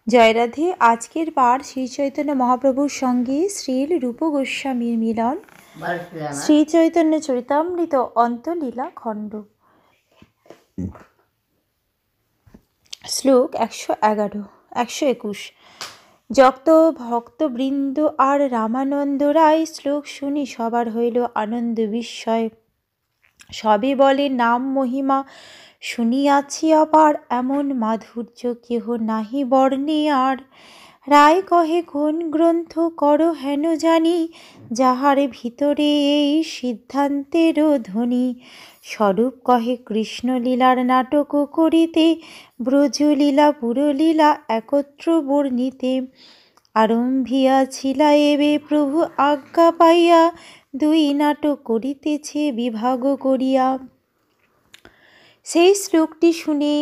জয় রাধে। আজকের বার শ্রী চৈতন্য মহাপ্রভুর সঙ্গে শ্রীল রূপ গোস্বামীর মিলন। শ্রী চৈতন্য চরিতামৃত অন্তলীলা খণ্ড, শ্লোক 121। যত ভক্তবৃন্দ আর রামানন্দ রায় শ্লোক শুনি সবার হইল আনন্দ বিস্ময়। সবে বলে নাম মহিমা শুনিয়াছি অপার, এমন মাধুর্য কেহ নাহি বর্ণে আর। রায় কহে কোন গ্রন্থ করো হেন জানি, যাহার ভিতরে এই সিদ্ধান্তেরও ধ্বনি। স্বরূপ কহে কৃষ্ণলীলার নাটক করিতে, ব্রজলীলা পুরলীলা একত্র বর্ণিতে। আরম্ভিয়াছিলা এবে প্রভু আজ্ঞা পাইয়া, দুই নাটক করিতেছে বিভাগ করিয়া। সেই শ্লোকটি শুনে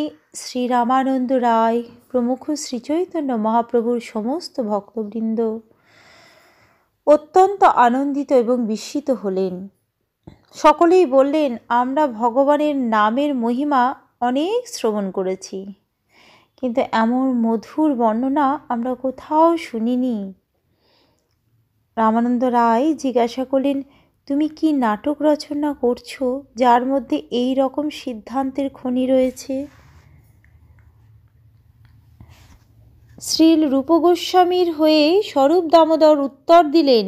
শ্রী রামানন্দ রায় প্রমুখ শ্রীচৈতন্য মহাপ্রভুর সমস্ত ভক্তবৃন্দ অত্যন্ত আনন্দিত এবং বিস্মিত হলেন। সকলেই বললেন, আমরা ভগবানের নামের মহিমা অনেক শ্রবণ করেছি, কিন্তু এমন মধুর বর্ণনা আমরা কোথাও শুনিনি। রামানন্দ রায় জিজ্ঞাসা করলেন, তুমি কি নাটক রচনা করছো যার মধ্যে এই রকম সিদ্ধান্তের খনি রয়েছে? শ্রীল রূপ গোস্বামীর হয়ে স্বরূপ দামোদর উত্তর দিলেন,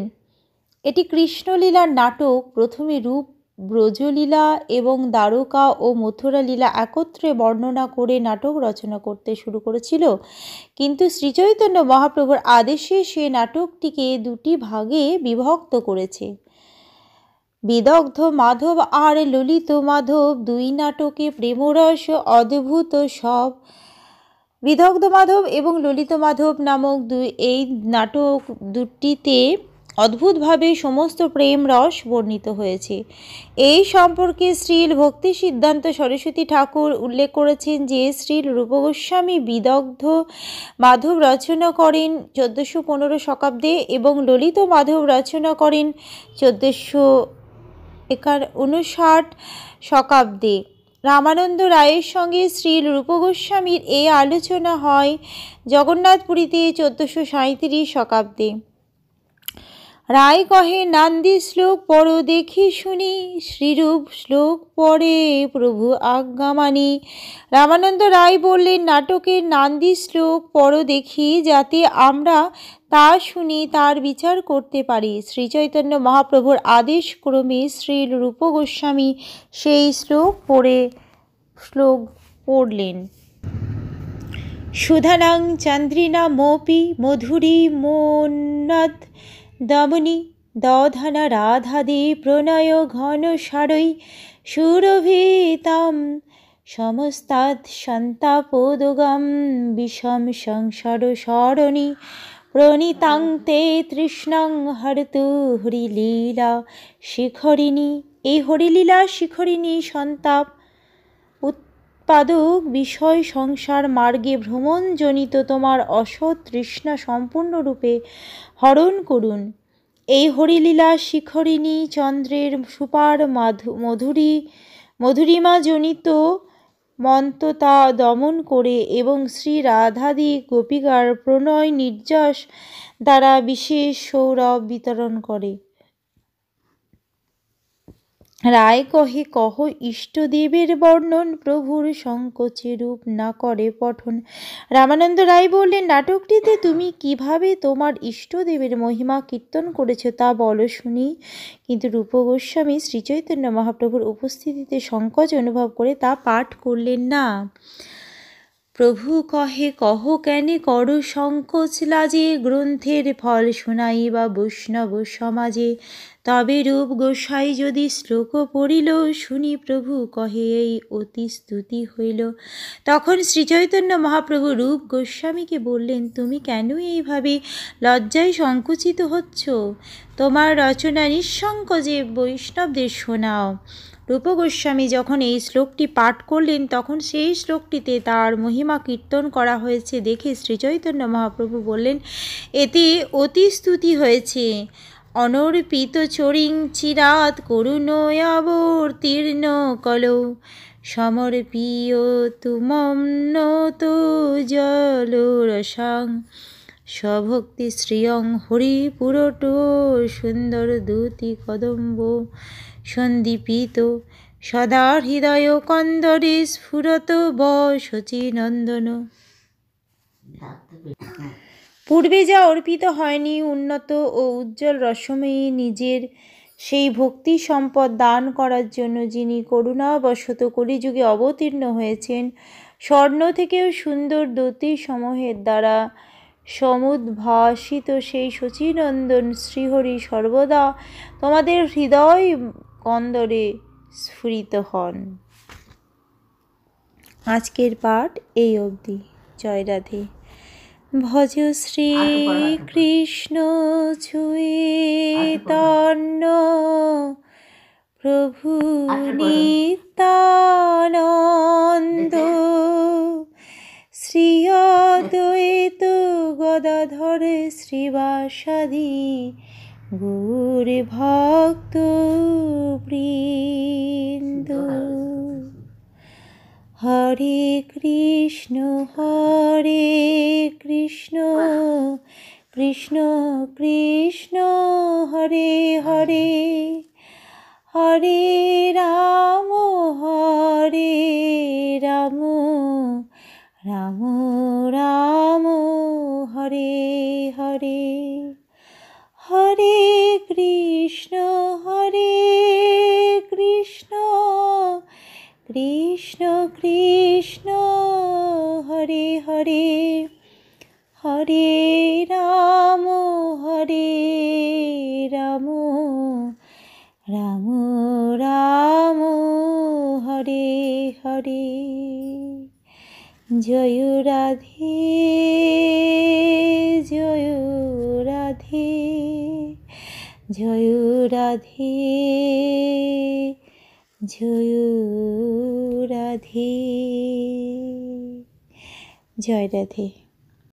এটি কৃষ্ণলীলার নাটক। প্রথমে রূপ ব্রজলীলা এবং দ্বারকা ও মথুরা লীলা একত্রে বর্ণনা করে নাটক রচনা করতে শুরু করেছিল, কিন্তু শ্রীচৈতন্য মহাপ্রভুর আদেশে সে নাটকটিকে দুটি ভাগে বিভক্ত করেছে। বিদগ্ধ মাধব আর ললিত মাধব দুই নাটকে প্রেমরস অদ্ভুত সব। বিদগ্ধ মাধব এবং ললিত মাধব নামক এই নাটক দুটিতে অদ্ভুতভাবে সমস্ত প্রেম রস বর্ণিত হয়েছে। এই সম্পর্কে শ্রীল ভক্তি সিদ্ধান্ত সরস্বতী ঠাকুর উল্লেখ করেছেন যে শ্রীল রূপ গোস্বামী বিদগ্ধ মাধব রচনা করেন 1415 শতাব্দে এবং ললিত মাধব রচনা করেন 1459 শতাব্দে। রামানন্দ রায়ের সঙ্গে শ্রীল রূপ গোস্বামীর এই আলোচনা হয় জগন্নাথপুরীতে 1437 শতাব্দে। রায় কহে, নান্দি শ্লোক পড় দেখি শুনি, শ্রীরূপ শ্লোক পড়ে প্রভু আজ্ঞা মানি। রামানন্দ রায় বললেন, নাটকের নান্দি শ্লোক পড় দেখি, যাতে আমরা তা শুনি, তার বিচার করতে পারি। শ্রীচৈতন্য মহাপ্রভুর আদেশ ক্রমে শ্রীল রূপ গোস্বামী সেই শ্লোক পড়লেন। সুধানাং চন্দ্রিনা মোপি মধুরী মোন্নদ দমনি দধনা রাধাদে প্রণয় ঘন সারৈ সুরভিতাম সমস্তাৎ সন্তাপোদগম বিষম সংসার সরণি প্রণীতাং তে তৃষ্ণাং হরতু হরিলীলা শিখরিণী। এই হরিলীলা শিখরিণী সন্তাপ উৎপাদক বিষয় সংসার মার্গে ভ্রমণজনিত তোমার অসৎ তৃষ্ণা সম্পূর্ণরূপে হরণ করুন। এই হরিলীলা শিখরিণী চন্দ্রের সুপার মধুরিমাজনিত মন্ততা দমন করে এবং শ্রী রাধাদি গোপিকার প্রণয় নির্যাস দ্বারা বিশেষ সৌরভ বিতরণ করে। রায় কহে, কহ ইষ্টদেবের বর্ণন, প্রভুর সংকোচে রূপ না করে পঠন। রামানন্দ রায় বললেন, নাটকটিতে তুমি কিভাবে তোমার ইষ্টদেবের মহিমা কীর্তন করেছ তা বলো শুনি। কিন্তু রূপ গোস্বামী শ্রীচৈতন্য মহাপ্রভুর উপস্থিতিতে সংকোচ অনুভব করে তা পাঠ করলেন না। প্রভু কহে, কহ কেনে করো সংকোচ লাজে, গ্রন্থের ফল শোনাই বা বৈষ্ণব সমাজে। তবে রূপ গোসাই যদি শ্লোক পড়িল, শুনি প্রভু কহে এই অতি স্তুতি হইল। তখন শ্রীচৈতন্য মহাপ্রভু রূপ গোস্বামীকে বললেন, তুমি কেন এইভাবে লজ্জায় সংকুচিত হচ্ছ? তোমার রচনা নিঃসংকোচে বৈষ্ণবদের শোনাও। রূপ গোস্বামী যখন এই শ্লোকটি পাঠ করলেন, তখন সেই শ্লোকটিতে তার মহিমা কীর্তন করা হয়েছে দেখে শ্রীচৈতন্য মহাপ্রভু বললেন, এতে অতি স্তুতি হয়েছে। অনর্পিত চরিং চিরাত করুণয়াবতীর্ণ কলৌ সমর্পীয় তুমম নত জলরসাং স্বভক্তি শ্রিয়ং হরিপুরট সুন্দর দূতি কদম্ব সন্দীপিত সদা হৃদয় কন্দরে স্ফুরত শচীনন্দন। পূর্বে যা অর্পিত হয়নি, উন্নত ও উজ্জ্বল রসময়ী নিজের সেই ভক্তি সম্পদ দান করার জন্য যিনি করুণাবশত কলিযুগে অবতীর্ণ হয়েছেন, স্বর্ণ থেকেও সুন্দর দ্যুতি সমূহের দ্বারা সমুদ্ভাসিত সেই শচীনন্দন শ্রীহরি সর্বদা তোমাদের হৃদয় কন্দরে স্ফুরিত হন। আজকের পাঠ এই অবধি। জয় রাধে। ভজ শ্রী কৃষ্ণ চৈতন্য প্রভু নিত্যানন্দ শ্রী অদ্বৈত গদাধর শ্রীবাসাদি গৌর ভক্ত বৃন্দ। হরে কৃষ্ণ কৃষ্ণ কৃষ্ণ হরে হরে, হরে রাম রাম রাম হরে হরে। হরে কৃষ্ণ কৃষ্ণ কৃষ্ণ হরে হরে, হরে রাম রাম রাম হরে হরে। জয় রাধে জয় রাধে জয় রাধে জয় রাধে। জয় রাধে।